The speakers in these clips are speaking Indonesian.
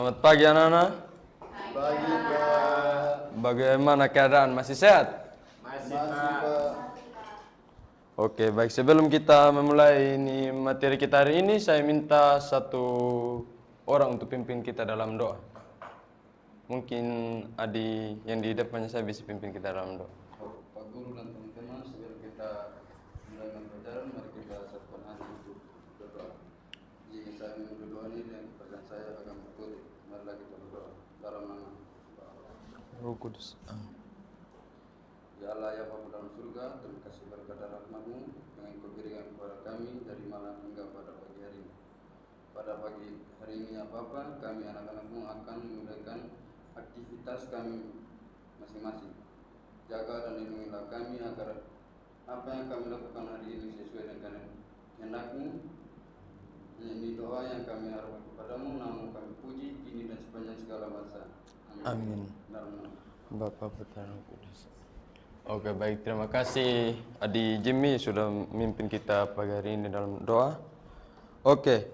Selamat pagi anak-anak. Pagi Pak. Bagaimana keadaan? Masih sehat? Masih Pak. Oke, baik. Sebelum kita memulai ini materi kita hari ini, saya minta satu orang untuk pimpin kita dalam doa. Mungkin Adi yang di depannya saya bisa pimpin kita dalam doa. Pak Guru dan teman-teman, sebelum kita mulai pembelajaran, mari kita satukan hati untuk berdoa. Jika saya menuntut doa ini dan kepercayaan saya akan berikut. Marilah kita berdoa dalam nama Roh Kudus. Ya Allah ya Bapa dalam surga, terima kasih berkat rahmat-Mu yang Engkau berikan kepada kami dari malam hingga pada pagi hari ini. Pada pagi hari ini ya Bapa, kami anak-anak-Mu akan memulaikan aktivitas kami masing-masing. Jaga dan lindungilah kami agar apa yang kami lakukan hari ini sesuai dengan kehendak-Mu. Ini doa yang kami harapkan kepadamu, namamu kami puji, kini dan sepanjang segala masa. Amin. Dalam nama Bapa, Putra, Roh Kudus. Oke, baik. Terima kasih Adi Jimmy sudah memimpin kita pagi hari ini dalam doa. Oke,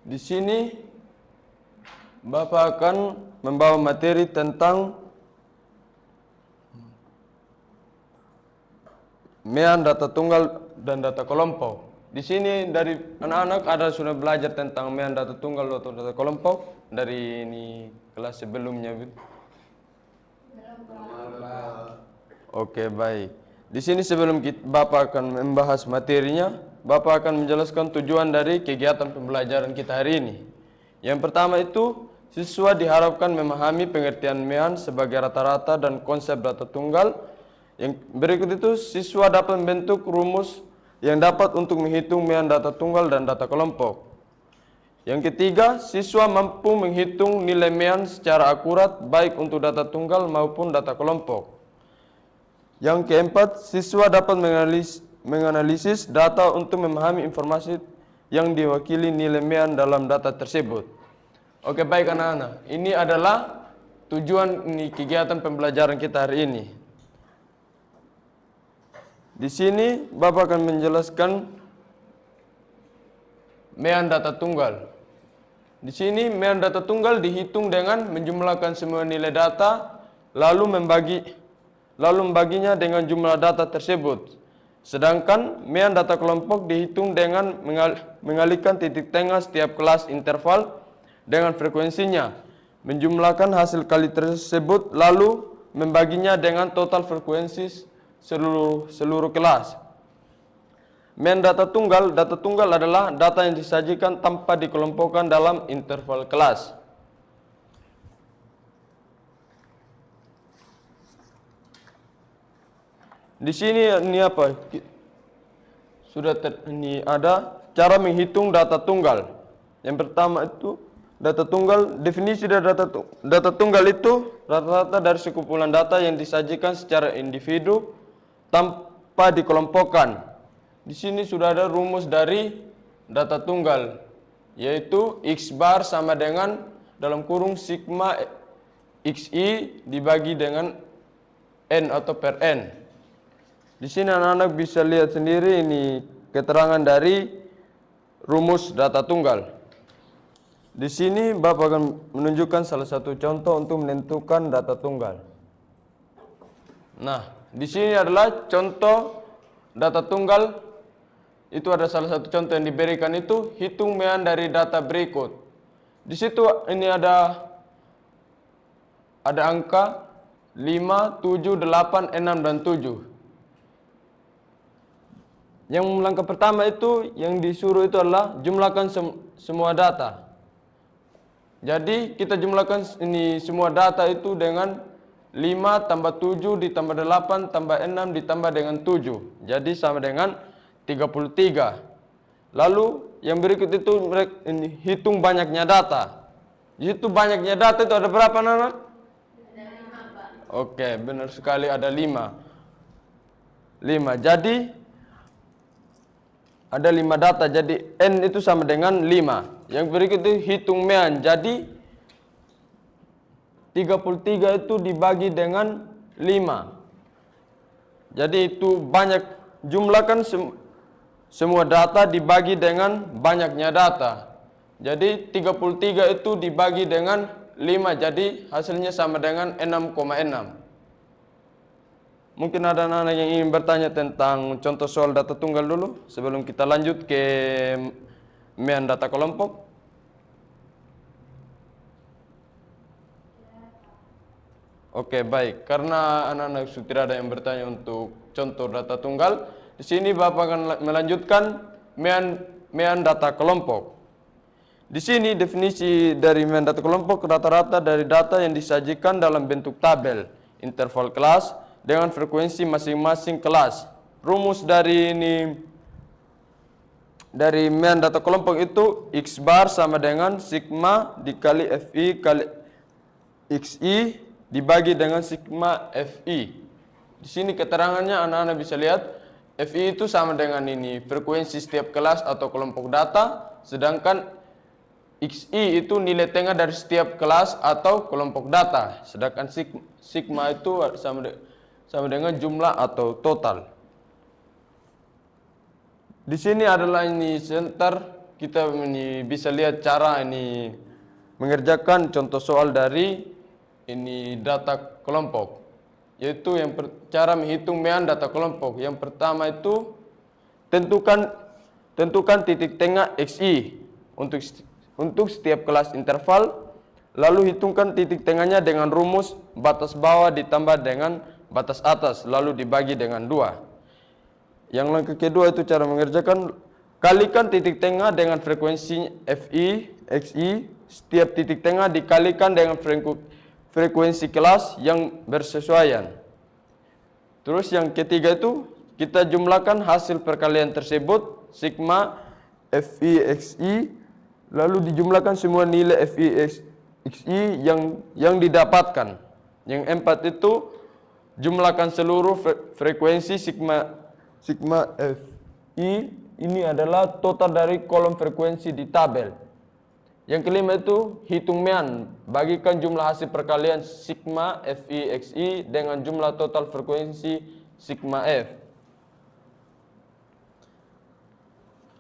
di sini Bapak akan membawa materi tentang mean data tunggal dan data kelompok. Di sini dari anak-anak ada sudah belajar tentang mean data tunggal atau data kelompok dari ini kelas sebelumnya. Oke, baik. Di sini sebelum Bapak akan membahas materinya, Bapak akan menjelaskan tujuan dari kegiatan pembelajaran kita hari ini. Yang pertama itu, siswa diharapkan memahami pengertian mean sebagai rata-rata dan konsep data tunggal. Yang berikut itu, siswa dapat membentuk rumus yang dapat untuk menghitung mean data tunggal dan data kelompok. Yang ketiga, siswa mampu menghitung nilai mean secara akurat baik untuk data tunggal maupun data kelompok. Yang keempat, siswa dapat menganalisis data untuk memahami informasi yang diwakili nilai mean dalam data tersebut. Oke, baik anak-anak. Ini adalah tujuan kegiatan pembelajaran kita hari ini. Di sini Bapak akan menjelaskan mean data tunggal. Di sini mean data tunggal dihitung dengan menjumlahkan semua nilai data lalu membaginya dengan jumlah data tersebut. Sedangkan mean data kelompok dihitung dengan mengalihkan titik tengah setiap kelas interval dengan frekuensinya, menjumlahkan hasil kali tersebut lalu membaginya dengan total frekuensi seluruh kelas. Mean data tunggal adalah data yang disajikan tanpa dikelompokkan dalam interval kelas. Di sini ini apa? Ini ada cara menghitung data tunggal. Yang pertama itu data tunggal, definisi dari data tunggal itu rata-rata dari sekumpulan data yang disajikan secara individu tanpa dikelompokkan. Di sini sudah ada rumus dari data tunggal, yaitu X bar sama dengan dalam kurung sigma XI dibagi dengan N atau per N. Di sini anak-anak bisa lihat sendiri ini keterangan dari rumus data tunggal. Di sini Bapak akan menunjukkan salah satu contoh untuk menentukan data tunggal. Nah, di sini adalah contoh data tunggal. Itu ada salah satu contoh yang diberikan itu hitung mean dari data berikut. Di situ ini ada angka 5, 7, 8, 6 dan 7. Yang langkah pertama itu yang disuruh itu adalah jumlahkan semua data. Jadi kita jumlahkan ini semua data itu dengan 5 tambah 7 ditambah 8 tambah 6 ditambah dengan 7. Jadi sama dengan 33. Lalu yang berikut itu ini hitung banyaknya data. Di situ banyaknya data itu ada berapa anak? Ada 5, Pak. Oke, benar sekali ada 5. Jadi ada 5 data, jadi N itu sama dengan 5. Yang berikut itu hitung mean, jadi 33 itu dibagi dengan 5. Jadi itu banyak, jumlahkan semua data dibagi dengan banyaknya data. Jadi 33 itu dibagi dengan jadi hasilnya sama dengan 6,6. Mungkin ada anak-anak yang ingin bertanya tentang contoh soal data tunggal dulu sebelum kita lanjut ke mean data kelompok. Oke, baik. Karena anak-anak sudah tidak ada yang bertanya untuk contoh data tunggal, di sini Bapak akan melanjutkan mean data kelompok. Di sini definisi dari mean data kelompok rata-rata dari data yang disajikan dalam bentuk tabel, interval kelas dengan frekuensi masing-masing kelas. Rumus dari mean data kelompok itu X bar sama dengan sigma dikali FI kali XI dibagi dengan sigma FI. Di sini keterangannya anak-anak bisa lihat FI itu sama dengan frekuensi setiap kelas atau kelompok data, sedangkan XI itu nilai tengah dari setiap kelas atau kelompok data, sedangkan sigma itu sama dengan jumlah atau total. Di sini adalah sebentar kita bisa lihat cara mengerjakan contoh soal dari data kelompok, yaitu cara menghitung mean data kelompok. Yang pertama itu tentukan titik tengah XI untuk setiap kelas interval, lalu hitungkan titik tengahnya dengan rumus batas bawah ditambah dengan batas atas, lalu dibagi dengan 2. Yang langkah kedua itu cara mengerjakan, kalikan titik tengah dengan frekuensi FI, XI, setiap titik tengah dikalikan dengan frekuensi kelas yang bersesuaian. Terus yang ketiga itu kita jumlahkan hasil perkalian tersebut, sigma FI, XI, lalu dijumlahkan semua nilai FI, XI yang didapatkan. Yang 4 itu jumlahkan seluruh frekuensi sigma FI, ini adalah total dari kolom frekuensi di tabel. Yang kelima itu hitung mean, bagikan jumlah hasil perkalian sigma FI, XI dengan jumlah total frekuensi sigma F.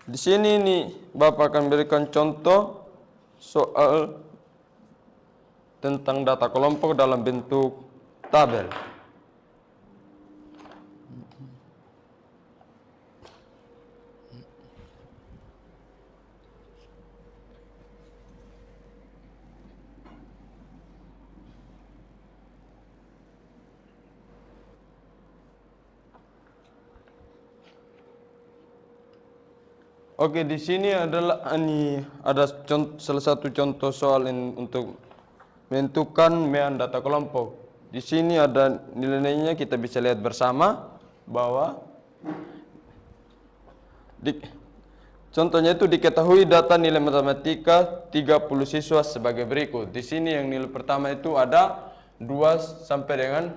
Di sini Bapak akan berikan contoh soal tentang data kelompok dalam bentuk tabel. Oke, di sini adalah ada salah satu contoh soal untuk menentukan mean data kelompok. Di sini ada nilai-nilainya, kita bisa lihat bersama bahwa contohnya itu diketahui data nilai matematika 30 siswa sebagai berikut. Di sini yang nilai pertama itu ada 2 sampai dengan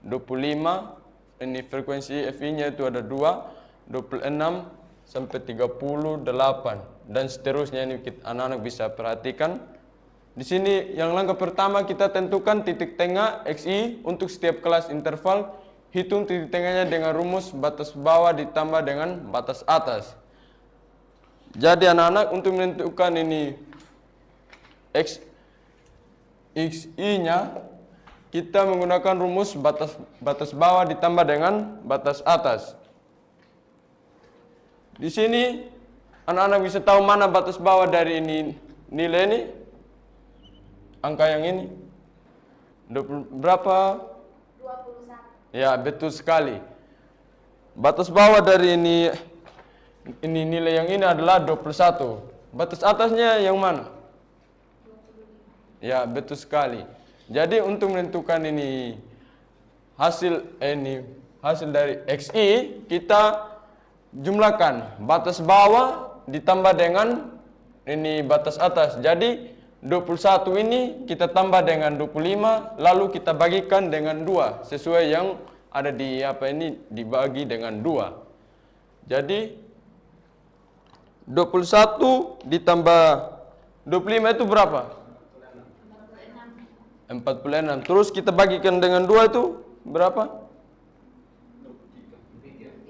25. Ini frekuensi FI-nya itu ada 2, 26 sampai 38 dan seterusnya. Ini anak-anak bisa perhatikan. Di sini yang langkah pertama kita tentukan titik tengah XI untuk setiap kelas interval. Hitung titik tengahnya dengan rumus batas bawah ditambah dengan batas atas. Jadi anak-anak untuk menentukan XI-nya kita menggunakan rumus batas bawah ditambah dengan batas atas. Di sini anak-anak bisa tahu mana batas bawah dari nilai ini. Angka yang ini. Berapa? 21. Ya, betul sekali. Batas bawah dari ini nilai yang ini adalah 21. Batas atasnya yang mana? 25. Ya, betul sekali. Jadi untuk menentukan hasil dari XI, kita jumlahkan batas bawah ditambah dengan batas atas. Jadi 21 ini kita tambah dengan 25, lalu kita bagikan dengan 2 sesuai yang ada dibagi dengan 2. Jadi 21 ditambah 25 itu berapa? 46. Terus kita bagikan dengan 2 itu berapa?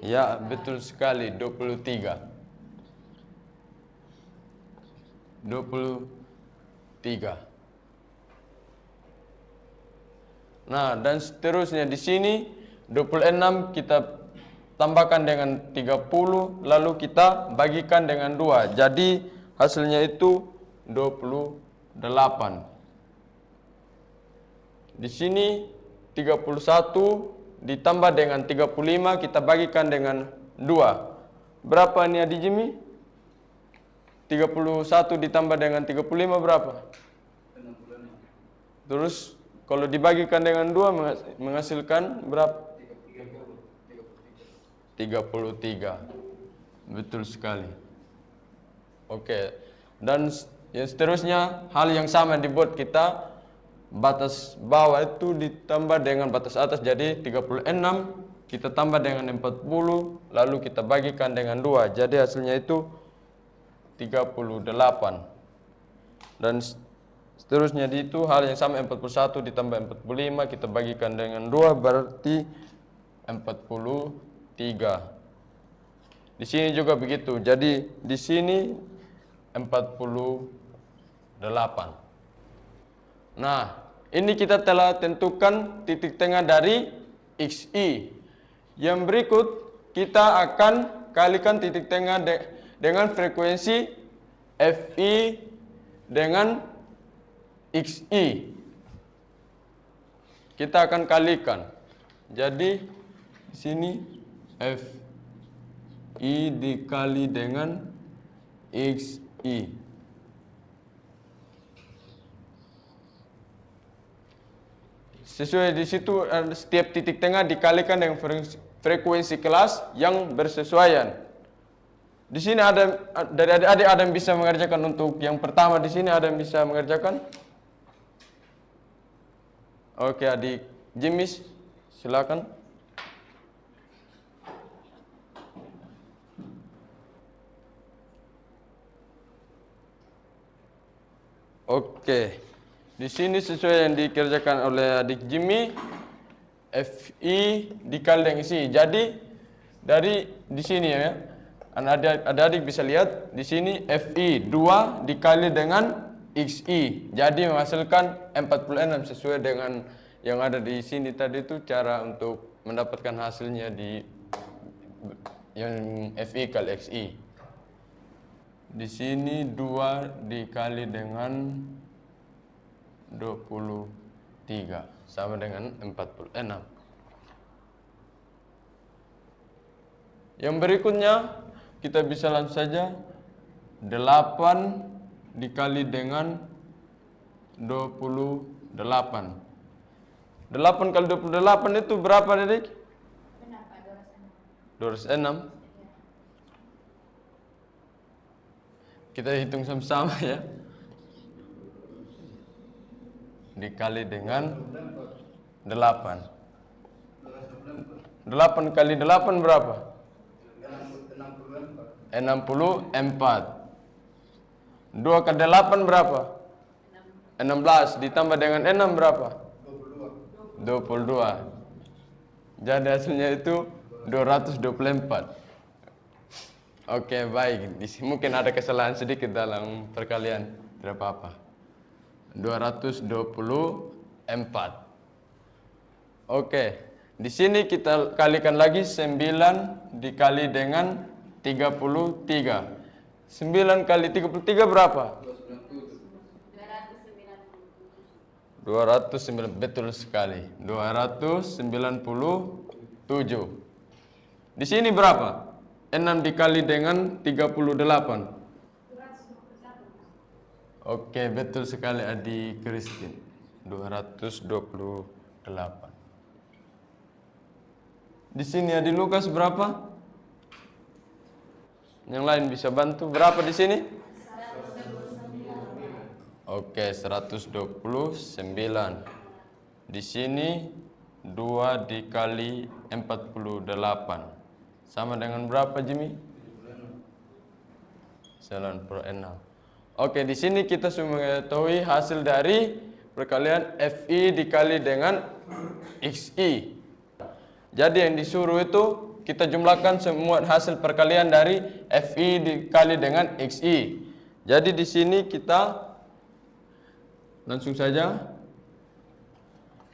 Ya, betul sekali, 23. 23. Nah, dan seterusnya di sini 26 kita tambahkan dengan 30 lalu kita bagikan dengan 2. Jadi hasilnya itu 28. Di sini 31 ditambah dengan 35 kita bagikan dengan 2. Berapa nih Adi Jimmy? 31 ditambah dengan 35 berapa? 66. Terus kalau dibagikan dengan 2 menghasilkan berapa? 33. Betul sekali. Oke. Dan yang seterusnya hal yang sama dibuat kita, batas bawah itu ditambah dengan batas atas, jadi 36 kita tambah dengan 40 lalu kita bagikan dengan 2, jadi hasilnya itu 38. Dan seterusnya itu hal yang sama, 41 ditambah 45 kita bagikan dengan 2 berarti 43. Di sini juga begitu. Jadi di sini 48. Nah, ini kita telah tentukan titik tengah dari XI. Yang berikut kita akan kalikan titik tengah dengan frekuensi FI dengan XI. Kita akan kalikan. Jadi di sini FI dikali dengan XI. Sesuai di situ setiap titik tengah dikalikan dengan frekuensi kelas yang bersesuaian. Di sini ada dari adik-adik ada yang bisa mengerjakan untuk yang pertama di sini, ada yang bisa mengerjakan? Oke, adik Jimmy silakan. Oke. Di sini sesuai yang dikerjakan oleh adik Jimmy, FI dikali dengan XI. Jadi dari di sini ya, adik bisa lihat di sini FI 2 dikali dengan XI. Jadi menghasilkan 46 sesuai dengan yang ada di sini tadi itu cara untuk mendapatkan hasilnya di yang FI kali XI. Di sini 2 dikali dengan 23 sama dengan 46. Yang berikutnya kita bisa langsung saja 8 dikali dengan 28. 8 kali 28 itu berapa, Dedik? Benar Pak, 206. Kita hitung sama-sama ya. Dikali dengan 8. 8 kali 8 berapa? 64. 2 kali 8 berapa? 16 ditambah dengan 6 berapa? 22. Jadi hasilnya itu 224. Oke, baik. Mungkin ada kesalahan sedikit dalam perkalian, tidak apa-apa. 224. Oke, di sini kita kalikan lagi 9 dikali dengan 33. 9 kali 33 berapa? 290. Betul sekali. 297. Di sini berapa? 6 dikali dengan 38. Oke, betul sekali adik Christine. 228. Di sini adik Lukas berapa? Yang lain bisa bantu. Berapa di sini? 129. Oke, 129. Di sini 2 dikali 48. Sama dengan berapa, Jimmy? 96. Oke, di sini kita sudah mengetahui hasil dari perkalian FI dikali dengan XI. Jadi yang disuruh itu kita jumlahkan semua hasil perkalian dari FI dikali dengan XI. Jadi di sini kita langsung saja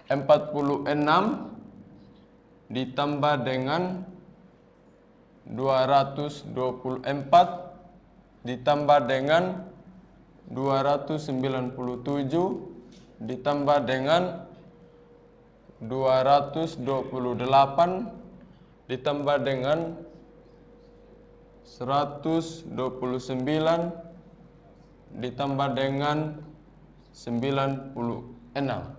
46 ditambah dengan 224 ditambah dengan 297 ditambah dengan 228 ditambah dengan 129 ditambah dengan 96.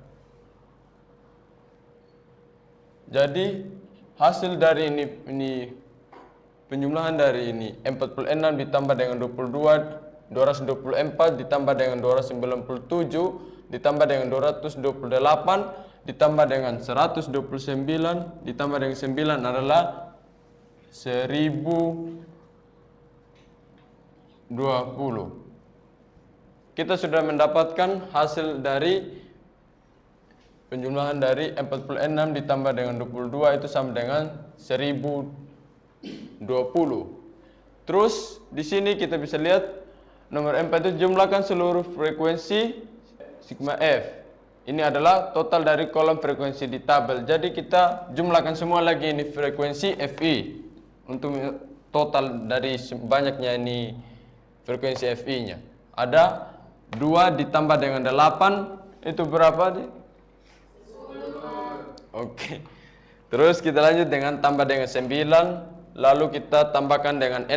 Jadi hasil dari ini penjumlahan dari ini 46 ditambah dengan 224 ditambah dengan 297 ditambah dengan 228 ditambah dengan 129 ditambah dengan 9 adalah 1020. Kita sudah mendapatkan hasil dari penjumlahan dari 46 ditambah dengan 22 itu sama dengan 1020. Terus di sini kita bisa lihat nomor 4 itu jumlahkan seluruh frekuensi sigma F. Ini adalah total dari kolom frekuensi di tabel. Jadi kita jumlahkan semua lagi ini frekuensi Fi. Untuk total dari banyaknya ini frekuensi Fi-nya. Ada 2 ditambah dengan 8 itu berapa? 10. Oke. Terus kita lanjut dengan tambah dengan 9, lalu kita tambahkan dengan 6,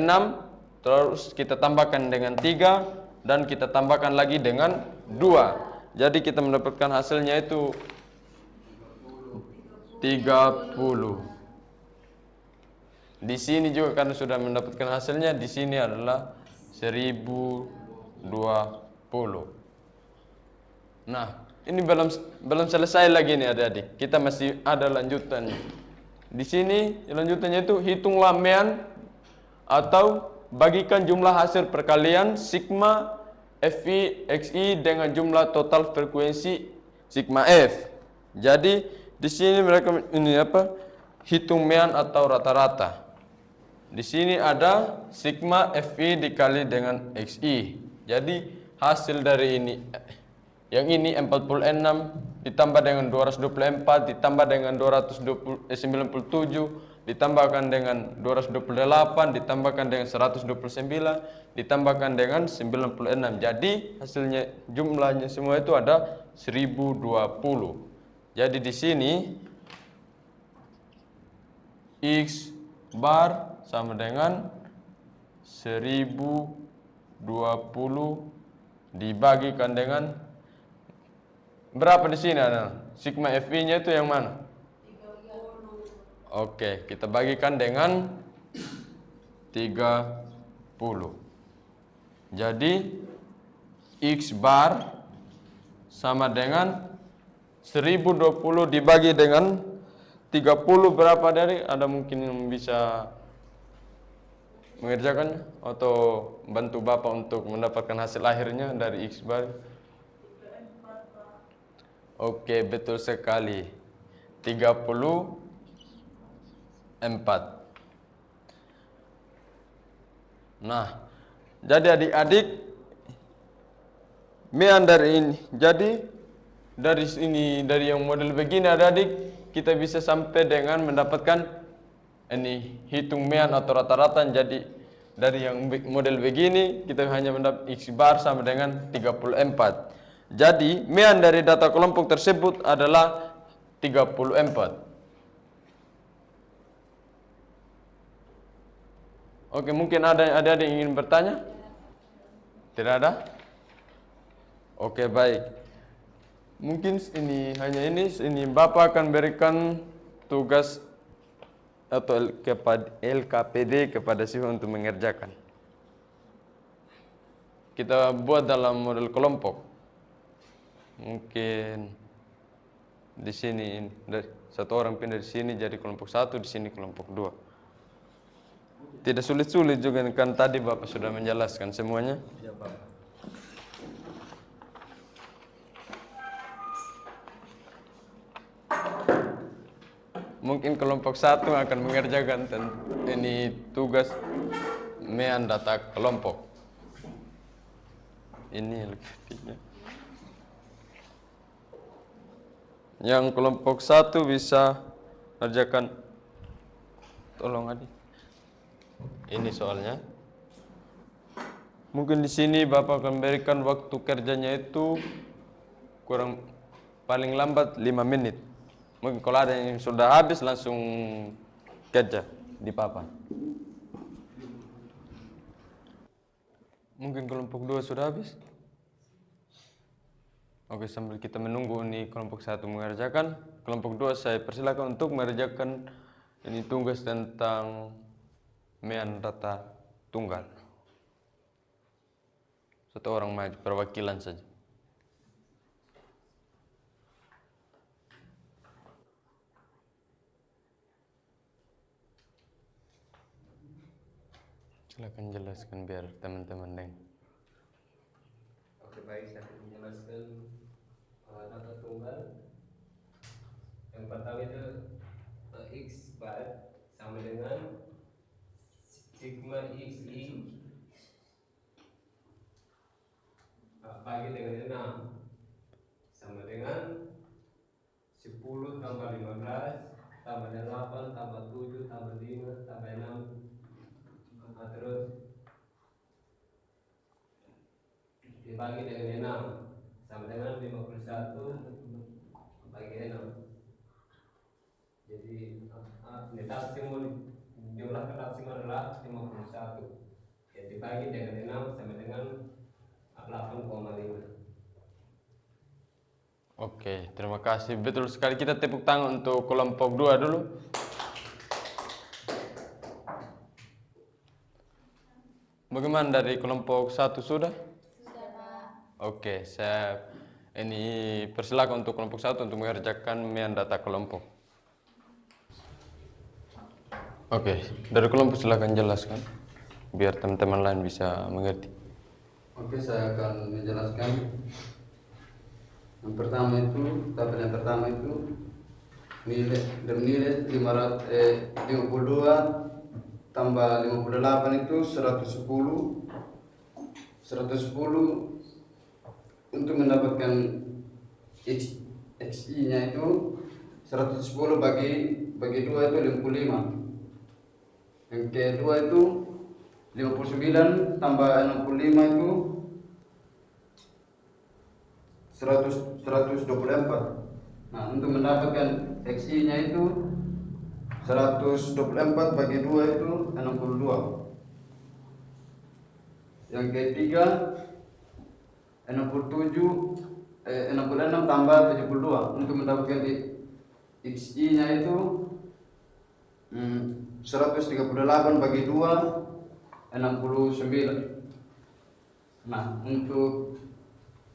terus kita tambahkan dengan 3 dan kita tambahkan lagi dengan 2. Jadi kita mendapatkan hasilnya itu 30. Di sini juga karena sudah mendapatkan hasilnya, di sini adalah 1020. Nah, ini belum selesai lagi nih adik-adik. Kita masih ada lanjutannya. Di sini lanjutannya itu hitunglah mean atau bagikan jumlah hasil perkalian sigma Fi Xi dengan jumlah total frekuensi sigma F. Jadi di sini mereka ini apa? Hitung mean atau rata-rata. Di sini ada sigma Fi dikali dengan Xi. Jadi hasil dari ini yang ini 46 ditambah dengan 224 ditambah dengan 97 ditambahkan dengan 228 ditambahkan dengan 129 ditambahkan dengan 96. Jadi hasilnya jumlahnya semua itu ada 1020. Jadi di sini X bar sama dengan 1020 dibagikan dengan berapa di sini ada? Sigma Fi-nya itu yang mana? 30. Oke, kita bagikan dengan 30. Jadi X bar sama dengan 1020 dibagi dengan 30 berapa dari? Ada mungkin yang bisa mengerjakannya atau bantu Bapak untuk mendapatkan hasil akhirnya dari X bar? Oke, betul sekali. 34. Nah, jadi adik-adik mean dari ini. Jadi dari sini, dari yang model begini adik-adik, kita bisa sampai dengan mendapatkan ini hitung mean atau rata-rata. Jadi dari yang model begini kita hanya mendapat X bar sama dengan 34. Jadi mean dari data kelompok tersebut adalah 34. Oke, mungkin ada yang ingin bertanya? Tidak ada? Oke, baik. Mungkin hanya ini Bapak akan berikan tugas atau LKPD kepada siswa untuk mengerjakan. Kita buat dalam model kelompok. Mungkin di sini satu orang pindah di sini jadi kelompok 1, di sini kelompok 2. Tidak sulit-sulit juga kan, tadi Bapak sudah menjelaskan semuanya. Ya, Pak. Mungkin kelompok 1 akan mengerjakan ini tugas mean data kelompok. Ini LKPD-nya. Yang kelompok 1 bisa kerjakan. Tolong adik. Ini soalnya. Mungkin di sini Bapak akan berikan waktu kerjanya itu kurang paling lambat 5 menit. Mungkin kalau ada yang sudah habis langsung kerja di papan. Mungkin kelompok 2 sudah habis. Oke, sambil kita menunggu nih kelompok 1 mengerjakan, kelompok 2 saya persilakan untuk mengerjakan ini tugas tentang mean data tunggal. Satu orang maju perwakilan saja. Silakan jelaskan biar teman-teman dengar. Oke, baik, saya akan menjelaskan data tunggal. Yang pertama itu x bar sama dengan sigma xi bagi dengan 6 sama dengan 10 tambah 15 tambah 8 tambah 7 tambah 5 tambah 6 terus dibagi dengan 6 sama dengan 51 bagi 6. Jadi jumlah maksimum adalah 51 yang dibagi dengan 6 sama dengan 8,5. Oke, terima kasih. Betul sekali, kita tepuk tangan untuk kelompok 2 dulu. Bagaimana dari kelompok 1 sudah? Sudah, Pak. Oke, saya ini persilakan untuk kelompok 1 untuk mengerjakan mean data kelompok. Oke, dari kelompok silakan jelaskan biar teman-teman lain bisa mengerti. Oke, saya akan menjelaskan. Yang pertama itu, tabel yang pertama itu nilai 52 tambah 58 itu 110. 110 untuk mendapatkan xi nya itu 110 bagi 2 itu 55. Yang kedua itu 59 tambah 65 itu 124. Nah, untuk mendapatkan xi nya itu 124 bagi 2 itu 62. Yang ketiga 66 tambah 72 untuk mendapatkan xi nya itu 138 bagi 2 69. Nah, untuk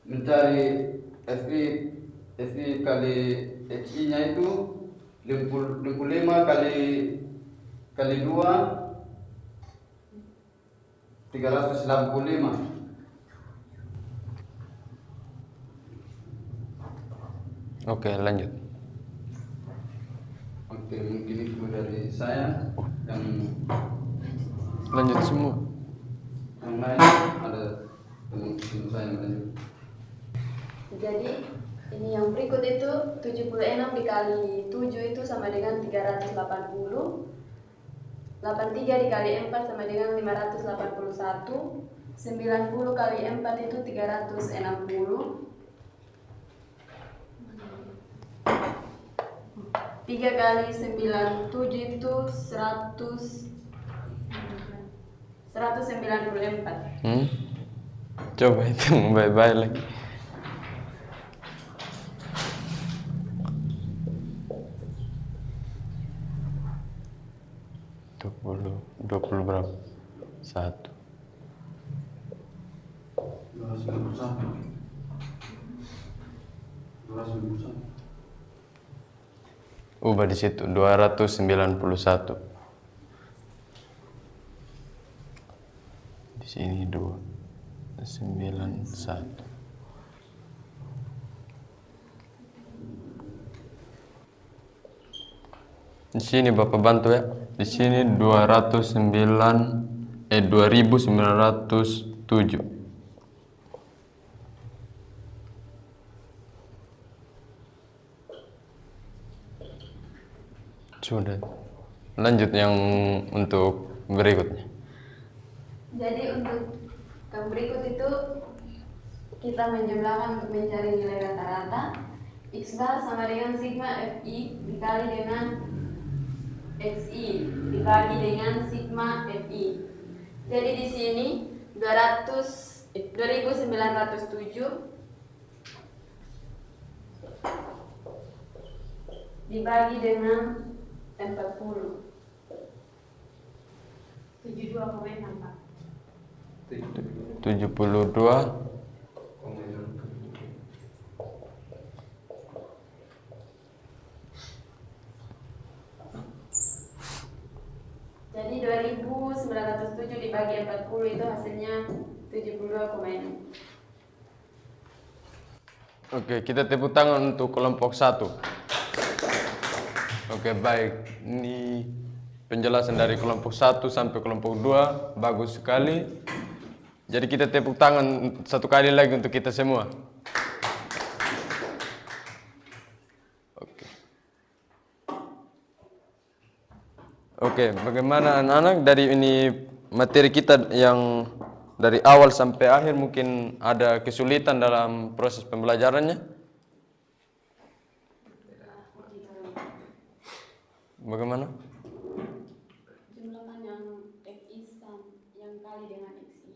mencari fi kali xi nya itu 55 kali 2 385. Oke, lanjut. Oke, mungkin itu dari saya. Yang Lanjut semua. lain ada teman saya yang lanjut. Jadi ini yang berikut itu 76 dikali 7 itu sama dengan 380. 83 dikali 4 sama dengan 581. 90 kali 4 itu 360. 3 kali 97 itu 194. Coba hitung baik-baik lagi. Dua puluh berapa? 1. 291. Ubah di situ 291. Di sini 291. Di sini Bapak bantu ya. Di sini 2907. Sudah. Lanjut yang untuk berikutnya. Jadi untuk yang berikut itu kita menjumlahkan untuk mencari nilai rata-rata. X bar sama dengan sigma Fi dikali dengan Xi dibagi dengan sigma Fi. Jadi di sini 2907 dibagi dengan 40. 72,6 Pak. 72. Jadi 2907 dibagi 40 itu hasilnya 72,6. Oke, kita tepuk tangan untuk kelompok 1. Oke, baik. Ini penjelasan dari kelompok 1 sampai kelompok 2 bagus sekali. Jadi kita tepuk tangan satu kali lagi untuk kita semua. Oke, bagaimana anak-anak dari ini materi kita yang dari awal sampai akhir mungkin ada kesulitan dalam proses pembelajarannya? Bagaimana? Jumlahkan yang Fi yang kali dengan Xi.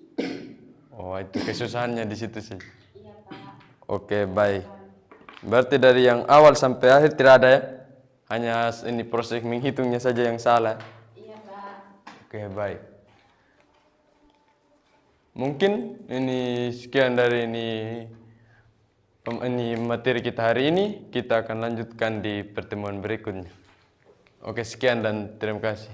Oh, itu kesusahannya di situ sih. Iya Pak. Oke, baik. Berarti dari yang awal sampai akhir tidak ada ya? Hanya ini proses menghitungnya saja yang salah. Iya Pak. Oke, baik. Mungkin ini sekian dari ini materi kita hari ini. Kita akan lanjutkan di pertemuan berikutnya. Oke, sekian dan terima kasih.